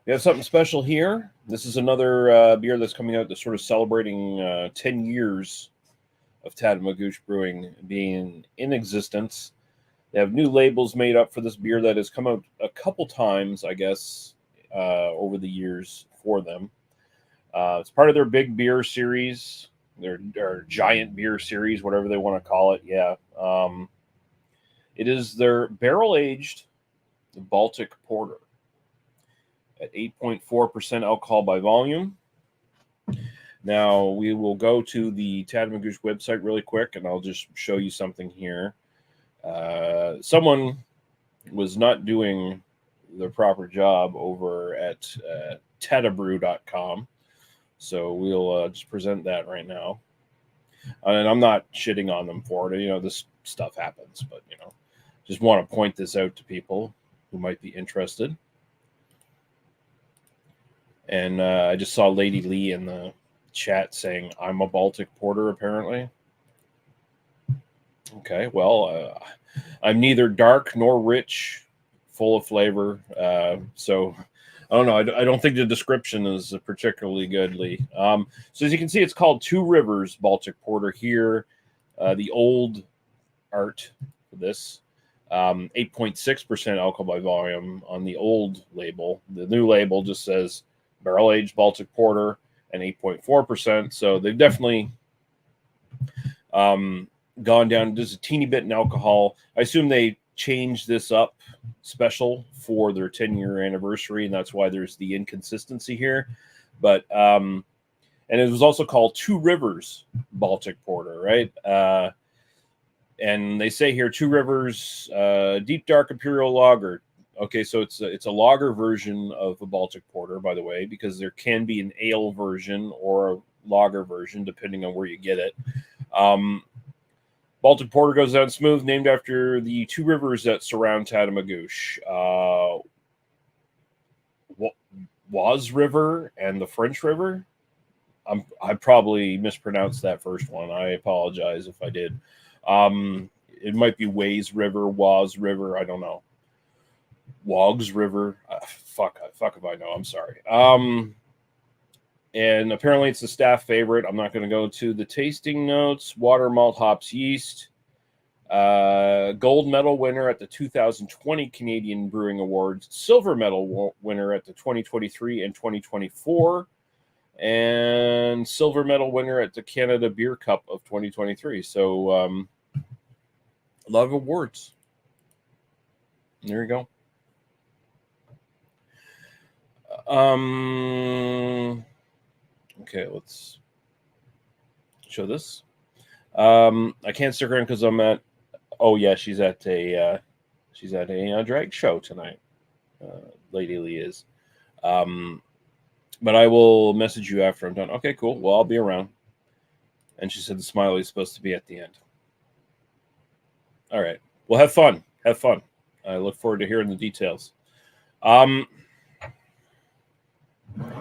We have something special here. This is another beer that's coming out that's sort of celebrating 10 years of Tatamagouche Brewing being in existence. They have new labels made up for this beer that has come out a couple times, I guess, over the years for them. It's part of their big beer series, their giant beer series, whatever they want to call it. Yeah. It is their barrel aged Baltic Porter at 8.4% alcohol by volume. Now, we will go to the Tatamagouche website really quick, and I'll just show you something here. Someone was not doing the proper job over at tatabrew.com, so we'll just present that right now. And I'm not shitting on them for it. This stuff happens, but, just want to point this out to people who might be interested. And I just saw Lady Lee in the chat saying, I'm a Baltic Porter, apparently. Okay, well, I'm neither dark nor rich, full of flavor. So I don't know. I don't think the description is particularly good, Lee. So as you can see, it's called Two Rivers Baltic Porter here. The old art for this. 8.6% alcohol by volume on the old label. The new label just says barrel aged Baltic Porter and 8.4%. So they've definitely gone down just a teeny bit in alcohol. I assume they changed this up special for their 10-year anniversary, and that's why there's the inconsistency here. But and it was also called Two Rivers Baltic Porter, right? And they say here Two Rivers Deep Dark Imperial Lager. Okay, so it's a lager version of a Baltic Porter, by the way, because there can be an ale version or a lager version depending on where you get it. Baltic Porter goes down smooth, named after the two rivers that surround Tatamagouche. Waz River and the French River. I probably mispronounced that first one. I apologize if I did. It might be Waze River, Waz River. I don't know. Wogs River. Fuck if I know. I'm sorry. And apparently it's a staff favorite. I'm not going to go to the tasting notes. Water, malt, hops, yeast. Gold medal winner at the 2020 Canadian Brewing Awards. Silver medal winner at the 2023 and 2024. And silver medal winner at the Canada Beer Cup of 2023. So, a lot of awards. There you go. Okay, let's show this. I can't stick around because I'm at. Oh yeah, she's at a drag show tonight. Lady Lee is. But I will message you after I'm done. Okay, cool. Well, I'll be around. And she said the smiley is supposed to be at the end. All right. Well, have fun. Have fun. I look forward to hearing the details.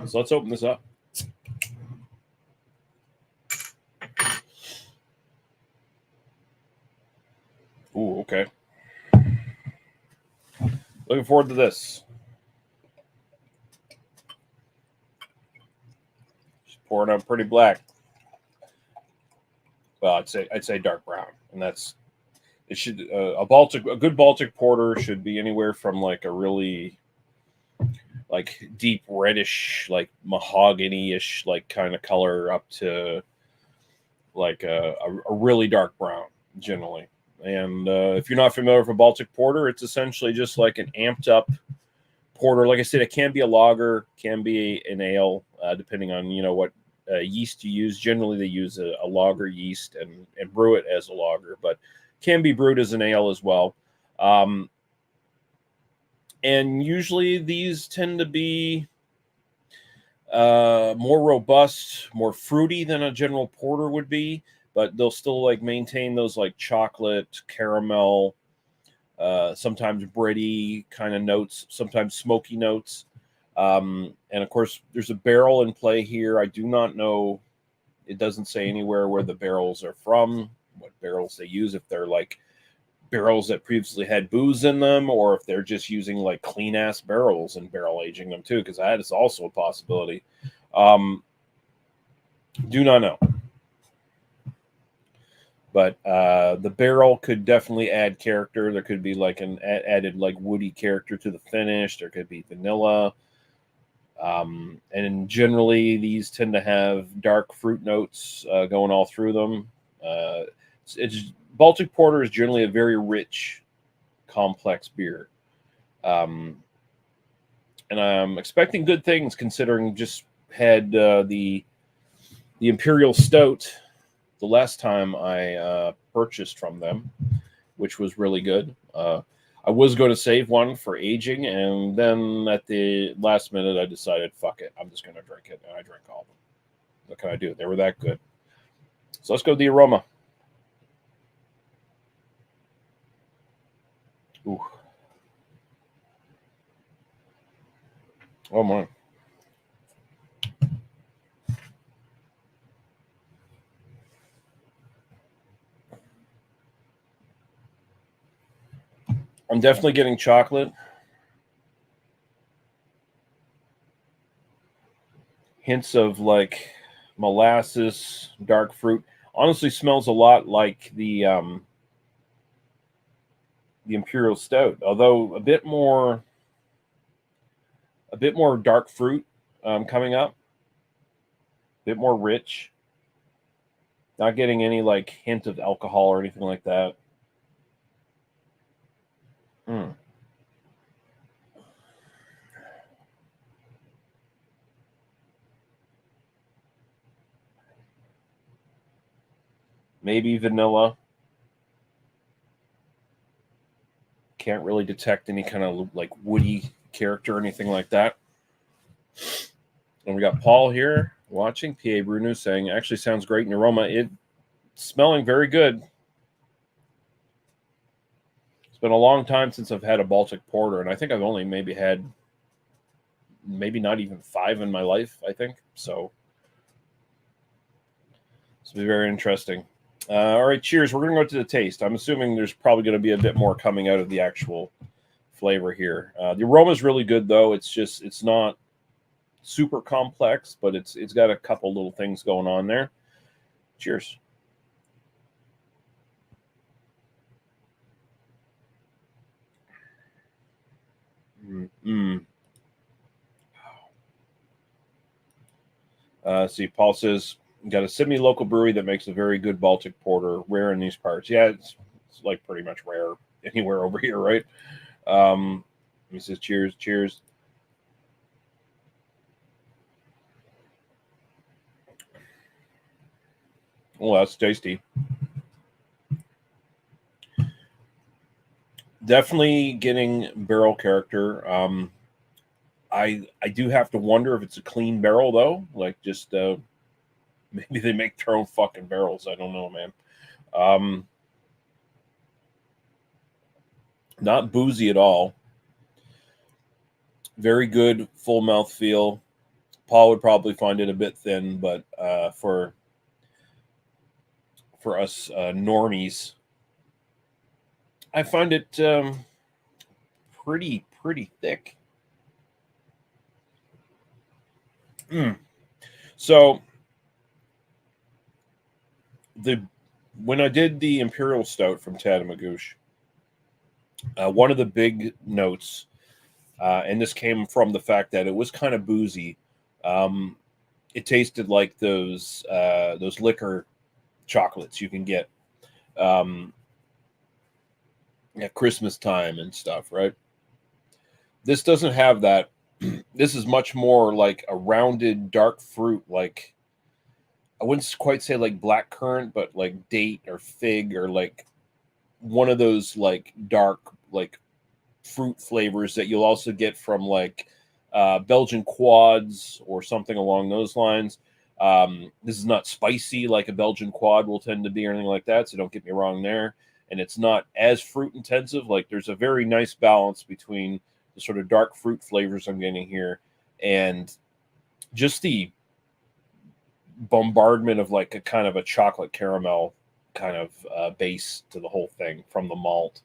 So let's open this up. Ooh, okay. Looking forward to this. She's pouring out pretty black. Well, I'd say dark brown, and that's it. Should a good Baltic porter should be anywhere from like a really like deep reddish, like mahogany-ish, like kind of color up to like a really dark brown generally. And if you're not familiar with a Baltic porter, it's essentially just like an amped up porter. Like I said, it can be a lager, can be an ale, depending on what yeast you use. Generally, they use a lager yeast and brew it as a lager, but can be brewed as an ale as well. And usually these tend to be more robust, more fruity than a general porter would be, but they'll still like maintain those like chocolate, caramel, sometimes bready kind of notes, sometimes smoky notes. And of course, there's a barrel in play here. I do not know. It doesn't say anywhere where the barrels are from, what barrels they use, if they're like barrels that previously had booze in them, or if they're just using like clean ass barrels and barrel aging them too, because that is also a possibility. Do not know. But the barrel could definitely add character. There could be like an added like woody character to the finish. There could be vanilla. And generally, these tend to have dark fruit notes going all through them. It's Baltic Porter is generally a very rich, complex beer, and I'm expecting good things considering just had the Imperial Stout the last time I purchased from them, which was really good. I was going to save one for aging, and then at the last minute, I decided, fuck it, I'm just going to drink it, and I drank all of them. What can I do? They were that good. So let's go to the aroma. Ooh. Oh my. I'm definitely getting chocolate. Hints of like molasses, dark fruit. Honestly, smells a lot like the Imperial Stout, although a bit more dark fruit coming up, a bit more rich. Not getting any like hint of alcohol or anything like that. Mm. Maybe vanilla. Can't really detect any kind of like woody character or anything like that. And we got Paul here watching. PA Bruno saying, actually sounds great in aroma. It's smelling very good. It's been a long time since I've had a Baltic Porter, and I think I've only maybe had not even 5 in my life, I think. So it's be very interesting. All right, cheers. We're going to go to the taste. I'm assuming there's probably going to be a bit more coming out of the actual flavor here. The aroma is really good, though. It's not super complex, but it's got a couple little things going on there. Cheers. Mm. See, Paul says, got a semi-local brewery that makes a very good Baltic Porter, rare in these parts. Yeah, it's like pretty much rare anywhere over here, right? He says, cheers, cheers. Oh, that's tasty. Definitely getting barrel character. I do have to wonder if it's a clean barrel though. Like just maybe they make their own fucking barrels. I don't know, man. Um, not boozy at all. Very good full mouth feel. Paul would probably find it a bit thin, but for us normies, I find it pretty thick. Mm. So the when I did the Imperial Stout from Tatamagouche, one of the big notes, and this came from the fact that it was kind of boozy. Um, it tasted like those liquor chocolates you can get at Christmas time and stuff, right? This doesn't have that. This is much more like a rounded dark fruit, like I wouldn't quite say like black currant, but like date or fig or like one of those like dark like fruit flavors that you'll also get from like Belgian quads or something along those lines. This is not spicy like a Belgian quad will tend to be or anything like that, so don't get me wrong there. And it's not as fruit intensive. Like there's a very nice balance between the sort of dark fruit flavors I'm getting here and just the bombardment of like a kind of a chocolate caramel kind of base to the whole thing from the malt.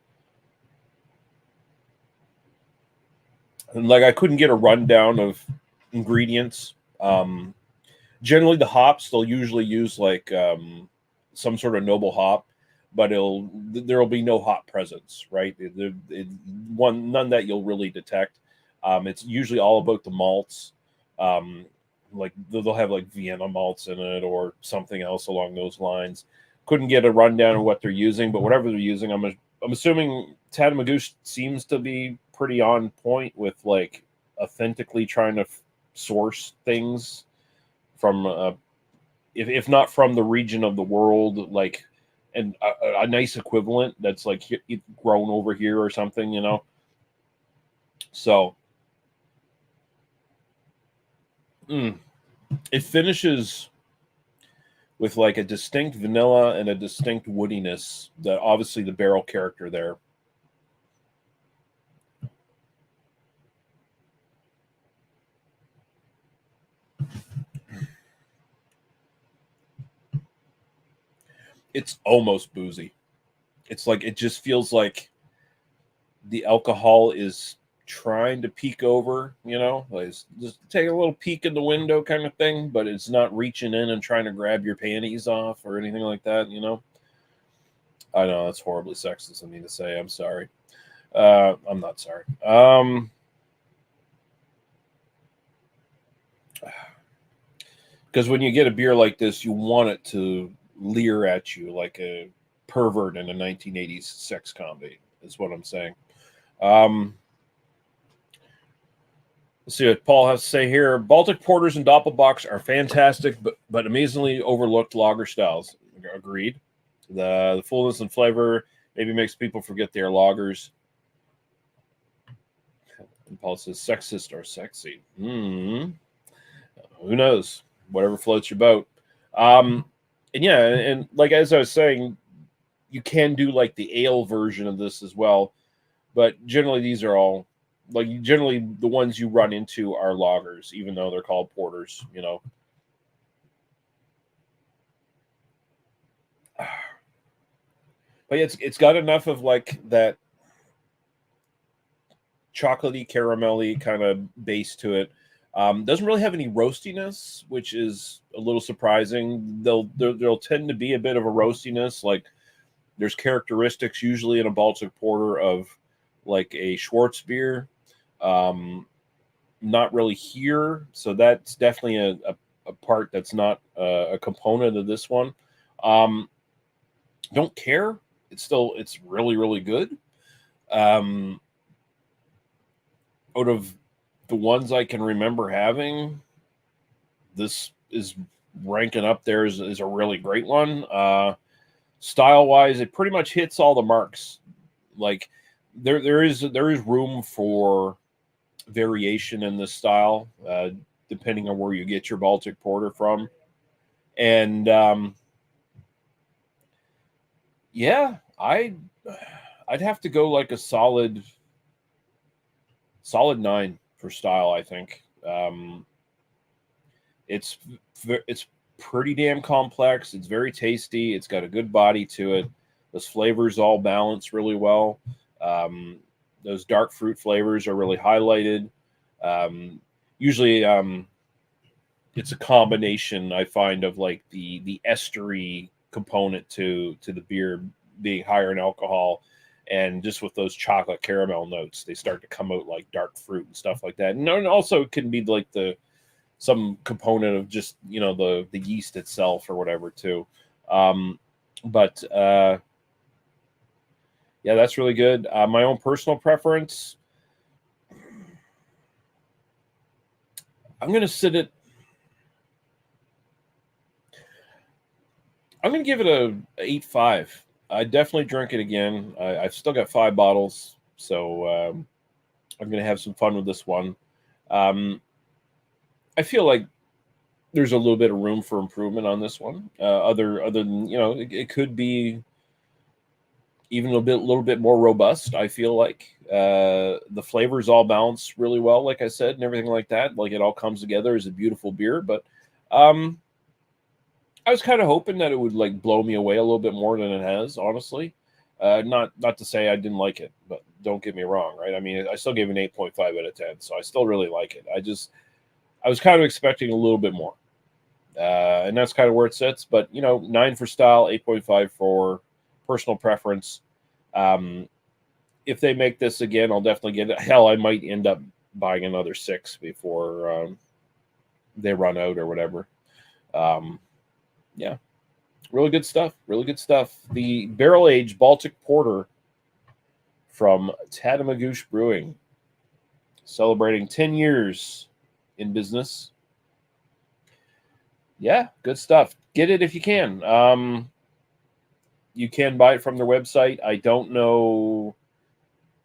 And like I couldn't get a rundown of ingredients. Generally, the hops they'll usually use like some sort of noble hop, but there'll be no hop presence, right? None that you'll really detect. It's usually all about the malts. Um, like they'll have like Vienna malts in it or something else along those lines. Couldn't get a rundown of what they're using, but whatever they're using, I'm assuming Tatamagouche seems to be pretty on point with like authentically trying to source things from if not from the region of the world, like and a nice equivalent that's like grown over here or something, you know. So it finishes with like a distinct vanilla and a distinct woodiness that obviously the barrel character there. It's almost boozy. It's like it just feels like the alcohol is trying to peek over, you know, like just take a little peek in the window kind of thing, but it's not reaching in and trying to grab your panties off or anything like that, you know. I know that's horribly sexist of me to say. I'm sorry. I'm not sorry. Because when you get a beer like this, you want it to leer at you like a pervert in a 1980s sex comedy, is what I'm saying. Um, let's see what Paul has to say here. Baltic porters and doppelbocks are fantastic, but amazingly overlooked lager styles. Agreed. The fullness and flavor maybe makes people forget they are lagers. And Paul says sexist or sexy. Who knows? Whatever floats your boat. And yeah, and like as I was saying, you can do like the ale version of this as well, but generally these are all like generally the ones you run into are lagers, even though they're called porters, you know. But it's got enough of like that chocolatey, caramelly kind of base to it. Doesn't really have any roastiness, which is a little surprising. There'll tend to be a bit of a roastiness. Like there's characteristics usually in a Baltic porter of like a Schwartz beer. Not really here, so that's definitely a part that's not a component of this one. Um, don't care. It's really good. Um, out of the ones I can remember having, this is ranking up there is a really great one. Style wise, it pretty much hits all the marks. Like there is room for variation in this style, depending on where you get your Baltic porter from, and yeah, I'd have to go like a solid 9 for style. I think it's it's pretty damn complex. It's very tasty. It's got a good body to it. Those flavors all balance really well. Um, those dark fruit flavors are really highlighted. Usually, it's a combination I find of like the estery component to the beer being higher in alcohol, and just with those chocolate caramel notes, they start to come out like dark fruit and stuff like that. And also it can be like some component of just the yeast itself or whatever too. But yeah, that's really good. My own personal preference, I'm going to sit it. I'm going to give it a 8.5. I definitely drink it again. I've still got 5 bottles, so I'm going to have some fun with this one. I feel like there's a little bit of room for improvement on this one. Other than it could be even a little bit more robust. I feel like the flavors all balance really well, like I said, and everything like that. Like it all comes together as a beautiful beer. But I was kind of hoping that it would like blow me away a little bit more than it has, honestly. Not to say I didn't like it, but don't get me wrong, right? I mean, I still gave it an 8.5 out of 10, so I still really like it. I was kind of expecting a little bit more, and that's kind of where it sits. But 9 for style, 8.5 for personal preference. Um, if they make this again, I'll definitely get it. Hell, I might end up buying another 6 before they run out or whatever. Um, yeah, really good stuff. Really good stuff. The barrel aged Baltic Porter from Tatamagouche Brewing, celebrating 10 years in business. Yeah, good stuff. Get it if you can. You can buy it from their website. I don't know.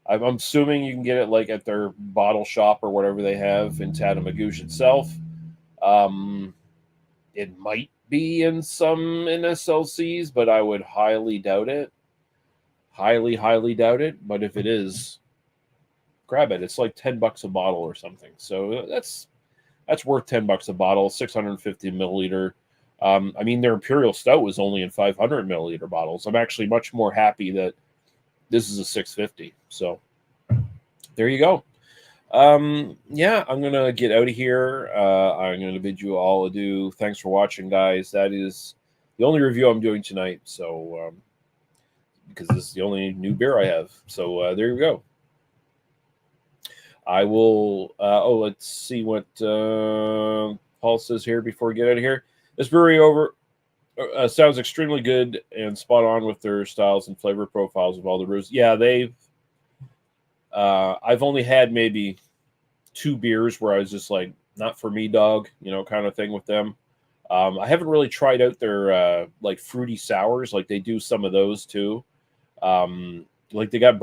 I'm assuming you can get it like at their bottle shop or whatever they have in Tatamagouche itself. Um, it might be in some NSLCs, but I would highly doubt it. Highly, highly doubt it. But if it is, grab it. It's like $10 a bottle or something. So that's worth $10 a bottle. 650 milliliter. I mean, their Imperial Stout was only in 500 milliliter bottles. I'm actually much more happy that this is a 650. So there you go. Yeah, I'm gonna get out of here. I'm gonna bid you all adieu. Thanks for watching, guys. That is the only review I'm doing tonight. So because this is the only new beer I have. So there you go. I will. Let's see what Paul says here before we get out of here. This brewery sounds extremely good and spot on with their styles and flavor profiles of all the brews. Yeah, they've. I've only had maybe 2 beers where I was just like, not for me, dog, kind of thing with them. I haven't really tried out their like fruity sours. Like they do some of those too. Like they got.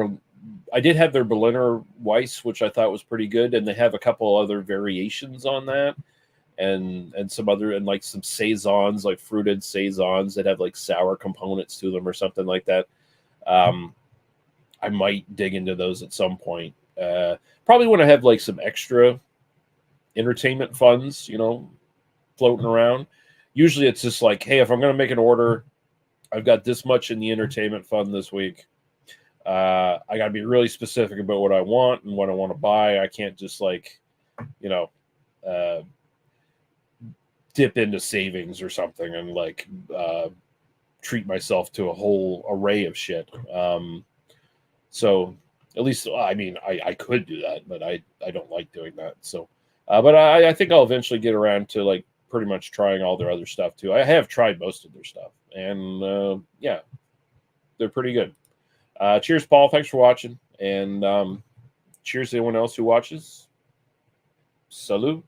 I did have their Berliner Weiss, which I thought was pretty good, and they have a couple other variations on that, and some other and like some saisons, like fruited saisons that have like sour components to them or something like that. I might dig into those at some point. Probably when I have like some extra entertainment funds, floating around. Usually it's just like, hey, if I'm going to make an order, I've got this much in the entertainment fund this week. I got to be really specific about what I want and what I want to buy. I can't just like, uh, dip into savings or something and like treat myself to a whole array of shit. So at least, I mean, I could do that, but I don't like doing that. So, but I think I'll eventually get around to like pretty much trying all their other stuff too. I have tried most of their stuff, and yeah, they're pretty good. Cheers, Paul. Thanks for watching, and cheers to anyone else who watches. Salut.